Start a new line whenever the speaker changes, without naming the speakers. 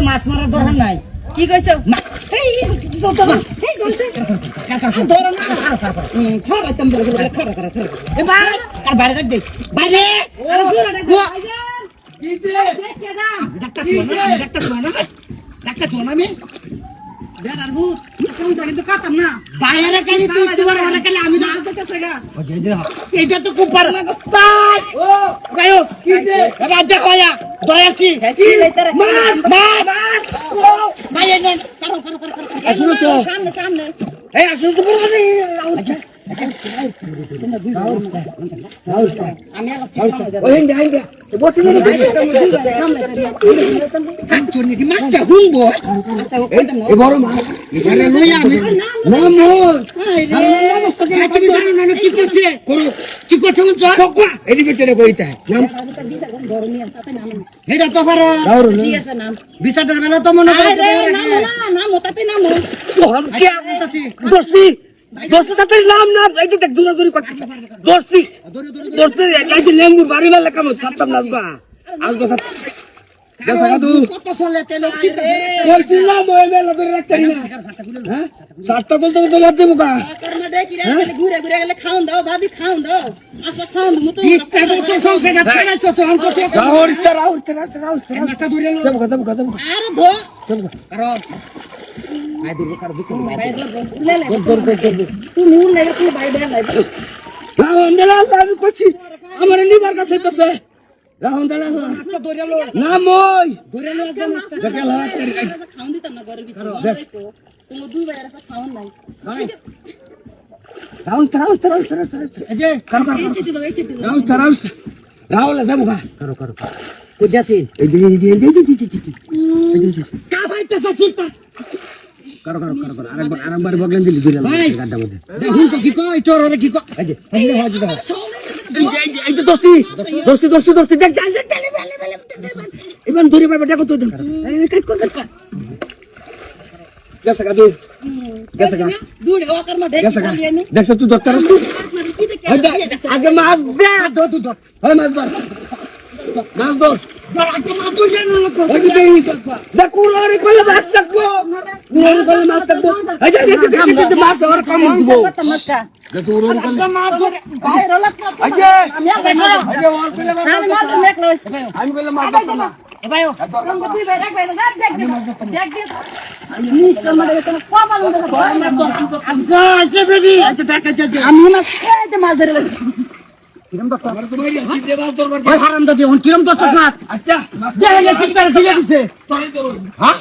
মাছ মারার দরকার নাই।
কি কইছো ধরো না খারাপ একদম খারাপ
এবার আর বাইরে রাখ দে বাইরে ডাক্তার শোনা আমি
কিন্তু কাতাম না
বাইরে কালি তুই তোমার ওরা কালি আমি না এটা তো খুব পার ও ভাই কি যে রাজা হয়া দয়াছি মার মার ভাই না করো আসুন তো
সামনে সামনে
এই আসুন তো বলবো
আমি
ওই হেঙ্গা বটি নিয়ে
সামনে
কাঞ্চনি কি মাছটা হুনবো এই বড় মাছ এখানে লই আমি নামো তুমি জানো না কি করছে করো কি করছে উন চকবা এডি ভিতরে কইতা নাম এটা তো পারে
ঠিক আছে নাম
বিচারের বেলা তো মনে করে
আরে নাম না নাম ওটাতে নাম
কি বলতাছি দোস্তি দোস্তি তাতে নাম না এই যে দেখ দূরে দূরে করতে দোস্তি দোস্তি এই যে লেম্বুর বাড়ি মারলে কাম ছাড়তাম না বা আজ তো দেখা দু কত চলে তেল কইছিলাম ওই মেলা ধরে রাখতে না হ্যাঁ সাতটা বলতে তো বাজে মুকা
কর্ম দেখি রে ঘুরে ঘুরে গেলে খাওন দাও ভাবি খাওন দাও আচ্ছা খাওন মু তো
20 টাকা তো সংখ্যা ছাড়াইছো তো অঙ্ক তো রাউর নাটা ধরে লো কদম
আরে ধো
চল করো আই দূর কর বিকল
ভাই লে লে
দূর
তুমি উড়লে তুমি ভাই বের লাই
রাউন্ড দেলা আমি কইছি আমার লিভার কাছে তো রাউন্ড দেলা ধরে লো না মই ধরে লো একদম দেখে লাগা করে
খাওন দিতাম না ঘরের ভিতরে দেখো তুমি দুই ভাই আর খাওন নাই
রাউন্ড এই যে কর
এই চিঠি দাও
রাউন্ড যাবো করো
কুদাসি
এই কা ভাইতেছে সিটটা করো আরেকবার বগলেন দিলি দিলে গাড্ডা মধ্যে দেখুন তো কি কই তোর ওরে কি কই এই যে হাজি দাও এই যে দোস্তি দেখ এবার ধরে পাবে দেখো তো এই কাট কর গেছে গা দুই গেছে গা
দূরে ও কর্ম দেখি খালি আমি
দেখছ তুই দত্তর
কি দেখে
আগে মাছ দে দো হয় মাছ ধর মাছ ধর আগে মাছ ধর জানো না তো দেখ কুড়ারে কইলে মাছ থাকবো এই যে মাছ ধর কম দিব
নমস্কার
দেখ কুড়ারে কইলে
মাছ ধরে বাইরে লাগতে
এই যে
আমি আর দেখো
এই যে ওর কইলে মাছ
আমি মাছ দেখ লই
আমি কইলে মাছ ধর না
ভাইও তুমি দুই ভাই রাখ ভাই দেখ মিস্টার মারে তো কমাল
আজকে আছে বেবি আচ্ছা দেখ
আমি না খেতে মাছ ধরে
কিরম দত্ত আমার তো ভাই আছে দে মাছ ধরবার ভাই হারাম দাদি হন কিরম দত্ত মাছ আচ্ছা মাছ দে দিছে হ্যাঁ